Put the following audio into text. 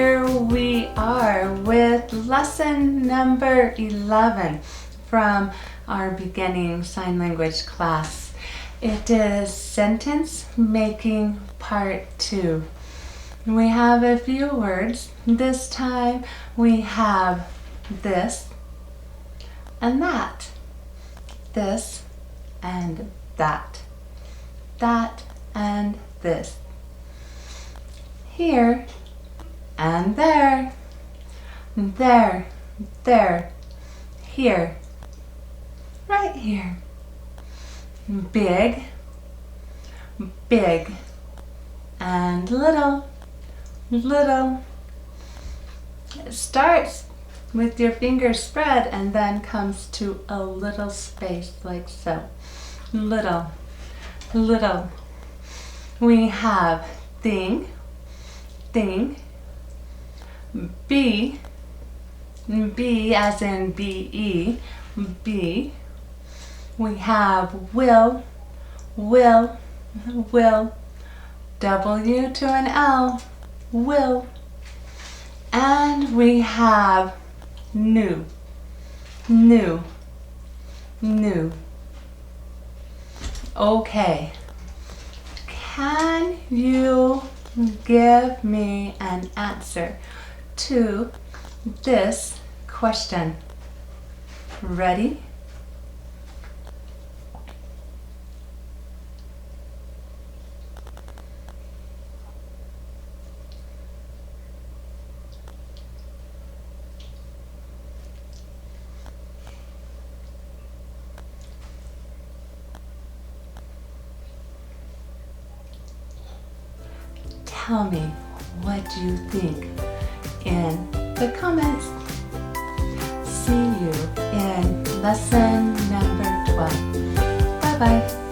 here we are with lesson number 11 from our beginning sign language class. It is sentence making part 2. We have a few words. This time we have this and that, this and that, that and this, here and there, there, there, here, right here, big, big, and little, little. It starts with your fingers spread and then comes to a little space like so. Little, little. We have thing, thing, B, B as in B-E, B. We have will, will, will, W to an L, will. And we have new, new, new. Okay, can you give me an answer to this question? Ready? Tell me what you think in the comments. See you in lesson number 12. Bye-bye.